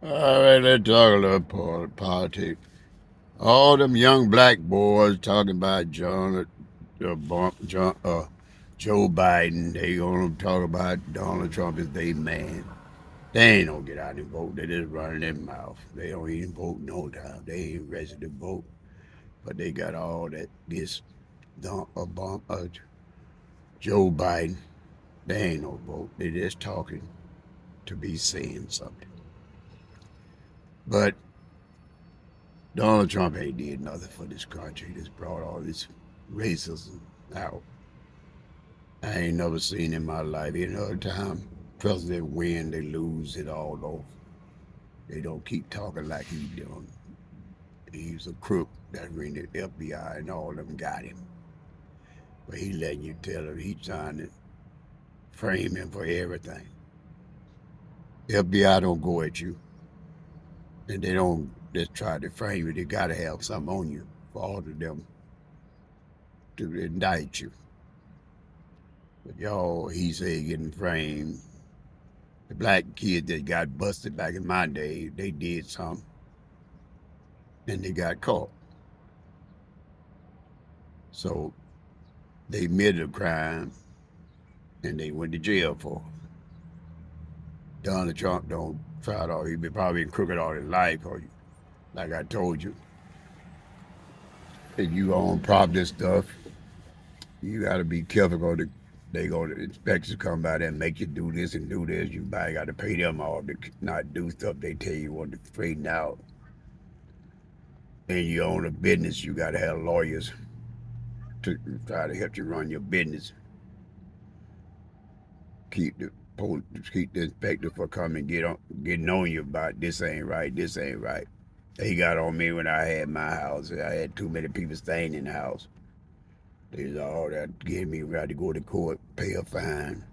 All right, let's talk a little politics. All them young black boys talking about Joe Biden. They gonna talk about Donald Trump is they man. They ain't gonna get out and vote. They just running their mouth. They don't even vote no time. They ain't ready to vote. But they got all that Joe Biden. They ain't no vote. They just talking to be saying something. But Donald Trump ain't did nothing for this country. He just brought all this racism out. I ain't never seen in my life any other time president win, they lose it all off. They don't keep talking like he doing. He's a crook that ran the FBI and all of them got him. But he letting you tell him he trying to frame him for everything. FBI don't go at you, and they don't just try to frame you. They gotta have something on you for all of them to indict you. But y'all, he said getting framed. The black kids that got busted back in my day, they did something and they got caught. So they admitted a crime and they went to jail for it. Donald Trump don't try it all. He been probably crooked all his life. Or like I told you, if you own property stuff, you got to be careful. They go to inspectors come by there and make you do this and do this. You got to pay them all to not do stuff they tell you want to straighten out. And you own a business, you got to have lawyers to try to help you run your business. Keep the keep the inspector for coming getting on you about this ain't right, this ain't right. He got on me when I had my house. I had too many people staying in the house. They was all that gave me right to go to court, pay a fine.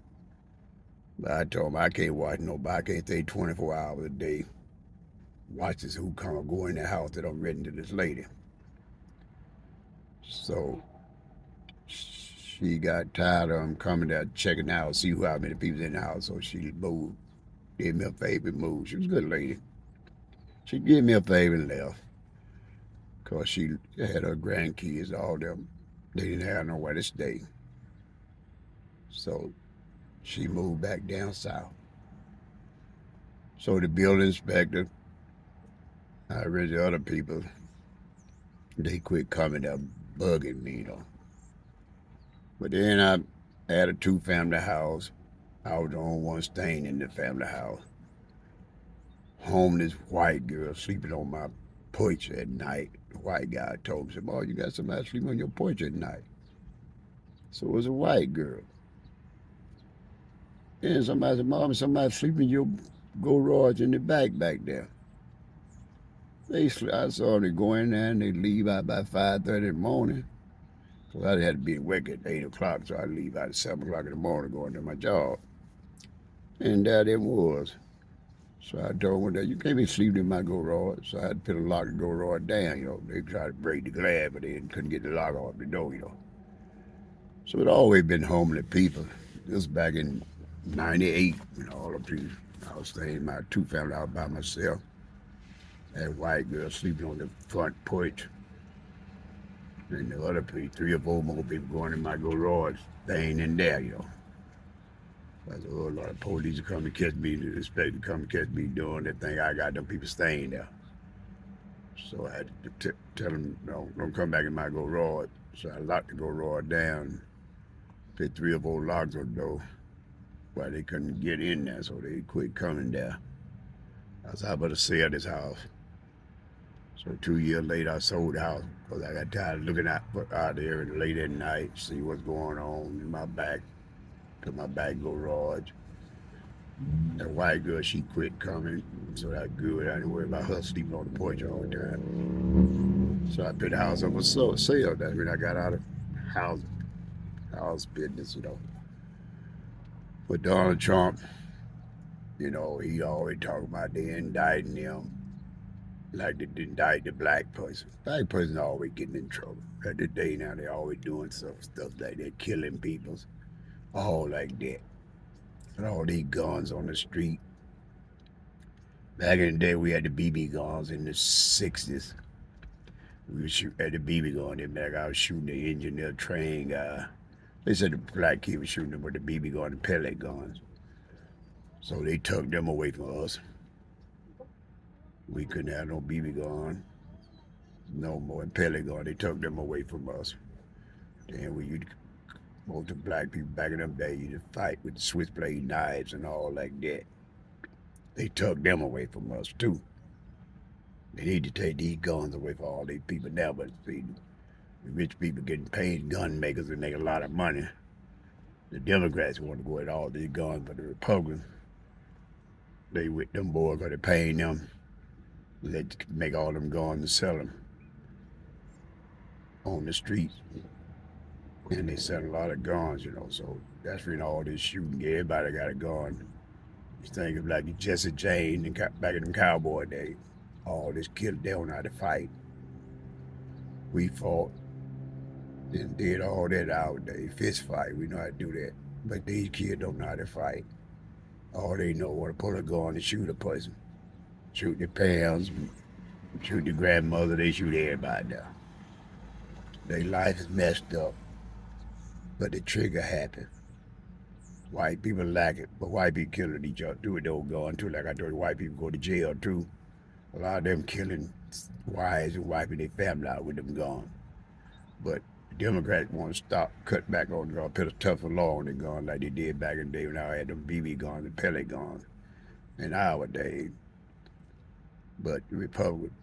But I told him I can't watch nobody. I can't stay 24 hours a day. Watch this who come or go in the house that I'm renting to this lady. So she got tired of him coming there checking out, see how many people's in the house. So she moved, gave me a favor and moved. She was a good lady. She gave me a favor and left. Because she had her grandkids, all them. They didn't have nowhere to stay. So she moved back down south. So the building inspector, I read the other people, they quit coming up bugging me, But then I had a two-family house. I was the only one staying in the family house. Homeless white girl sleeping on my porch at night. The white guy told me, said, "Oh, you got somebody sleeping on your porch at night." So it was a white girl. And somebody said, "Mom, somebody sleeping in your garage in the back there." I saw them go in there and they leave out by 5:30 in the morning. So I had to be awake at 8 o'clock, so I leave out at 7 o'clock in the morning going to my job. And there it was. So I told them that you can't be sleeping in my garage. So I had to put a lock the garage down. They tried to break the glass, but they couldn't get the lock off the door. So it always been homeless people. This was back in 98, all the people. I was staying in my two-family house by myself. That white girl sleeping on the front porch. And the other people, 3 or 4 more people going in my garage. They ain't in there. I said, oh, Lord, the police are coming to catch me, the inspector come to catch me doing that thing. I got them people staying there. So I had to tell them, no, don't come back in my garage. So I locked the garage down, put 3 or 4 locks on the door why they couldn't get in there, so they quit coming there. I was about to sell this house. So 2 years later, I sold the house because I got tired of looking out there late at night, see what's going on in my back, to my back garage. That white girl, she quit coming, so that's good. I didn't worry about her sleeping on the porch all the time. So I put the house up for sale. That's when I got out of house house business. But Donald Trump, he always talk about they indicting him like they indict the black person. Black person always getting in trouble. At the day now, they always doing stuff like that, killing people, all like that. And all these guns on the street. Back in the day, we had the BB guns in the 60s. We would shoot at the BB gun. Then back, I was shooting the engineer train guy. They said the black kid was shooting them with the BB gun and pellet guns. So they took them away from us. We couldn't have no BB gun no more and pellet gun. They took them away from us. Then we used most of the black people back in them days used to fight with the switchblade knives and all like that. They took them away from us too. They need to take these guns away from all these people now, but see, the rich people getting paid gun makers and make a lot of money. The Democrats want to go at all these guns, but the Republicans, they with them boys because they're paying them. They make all them guns and sell them on the streets. And they sell a lot of guns, so that's when all this shooting, everybody got a gun. You think of like Jesse James and back in them cowboy days. All this killed, they don't know how to fight. We fought and did all that out there. Fist fight, we know how to do that. But these kids don't know how to fight. All they know is to pull a gun and shoot a person. Shoot their parents, shoot their grandmother, they shoot everybody now. Their life is messed up. But the trigger happy. White people like it, but white people killing each other too with those guns too. Like I told you, white people go to jail too. A lot of them killing wives and wiping their family out with them guns. But the Democrats want to stop, cut back on the gun, put a tougher law on the gun like they did back in the day when I had them BB guns and pellet guns in our day. But the Republicans,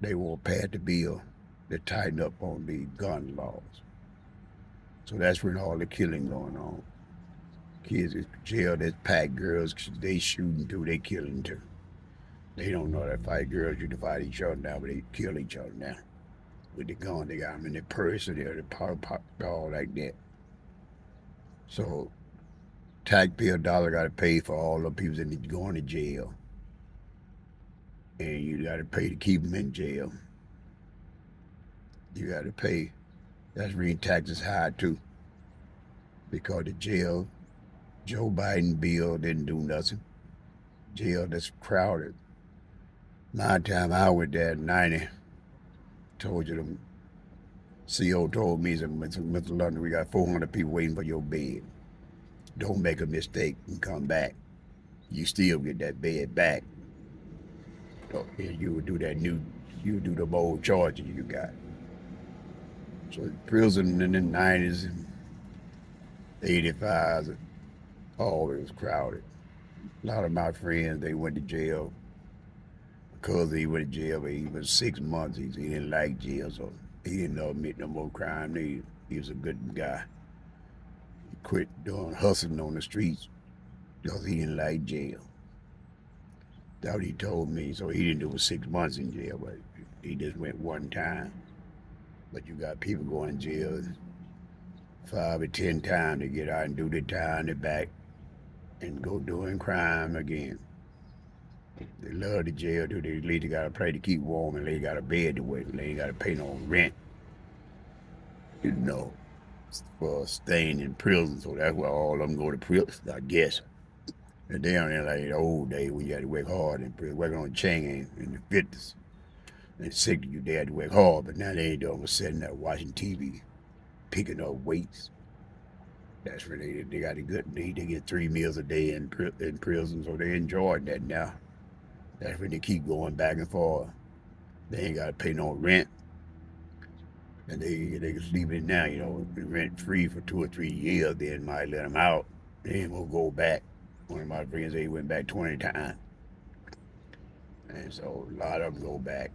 they won't pass the bill to tighten up on the gun laws. So that's when all the killing going on. Kids in jail that pack girls, they shooting too, they killing too. They don't know how to fight. Girls used to fight each other now, but they kill each other now. With the gun, they got them in their purse or their pop, all like that. So taxpayer dollar got to pay for all the people that going to jail. And you got to pay to keep them in jail. You got to pay. That's reading taxes high too. Because the jail, Joe Biden bill didn't do nothing. Jail that's crowded. My time I was there at 90, told you the CO told me, said, Mr. London, we got 400 people waiting for your bed. Don't make a mistake and come back. You still get that bed back. So, you would do you would do the old charges you got. So prison in the 90s and 85s, always crowded. A lot of my friends, they went to jail because he went to jail, but he was 6 months. He didn't like jail, so he didn't admit no more crime. He was a good guy. He quit doing hustling on the streets because he didn't like jail. That's what he told me. So he didn't do 6 months in jail, but he just went one time. But you got people going to jail 5 or 10 times to get out and do their time, they back, and go doing crime again. They love the jail too. They at least got to pay to keep warm and they got a bed to wait. They ain't got to pay no rent, for staying in prison. So that's why all of them go to prison, I guess. And down there like the old days when you had to work hard in prison, working on the chain in the 50s. And 60s, they had to work hard, but now they ain't doing but sitting there watching TV, picking up weights. That's where they got a good need. They get 3 meals a day in prison, so they enjoying that now. That's when they keep going back and forth. They ain't got to pay no rent. And they can sleep in now, rent free for 2 or 3 years, then might let them out. They ain't gonna go back. One of my friends, they went back 20 times. And so a lot of them go back.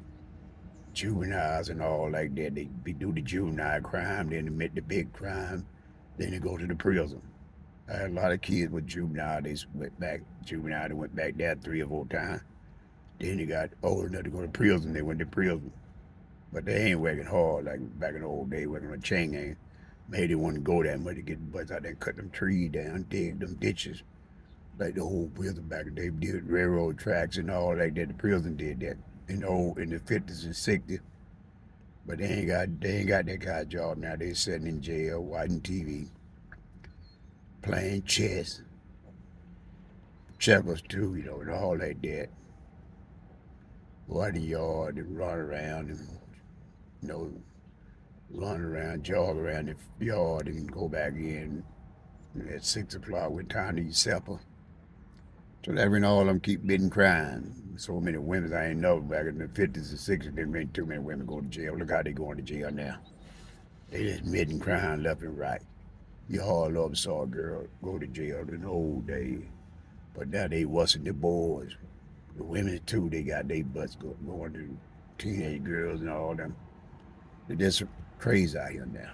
Juveniles and all like that, they do the juvenile crime, then admit the big crime, then they go to the prison. I had a lot of kids with juvenile, they went back there 3 or 4 times. Then they got old enough to go to prison, they went to prison. But they ain't working hard like back in the old days, working on chain gang. Maybe they wouldn't go that much to get the butts out there and cut them trees down, dig them ditches. Like the whole prison back in the day, did railroad tracks and all like that. The prison did that in the 50s and 60s. But they ain't got that kind of job now. They sitting in jail, watching TV, playing chess, checkers too, and all like that. go out in the yard and run around and, you know, run around, jog around the yard and go back in at 6 o'clock when time to eat supper. So that when all of them keep bidding crying. So many women I ain't know back in the 50s and 60s, didn't make too many women go to jail. Look how they going to jail now. They just admitting crying left and right. You all love saw a girl go to jail in the old days. But now they wasn't the boys. The women too, they got their butts going to teenage girls and all them. They're just crazy out here now.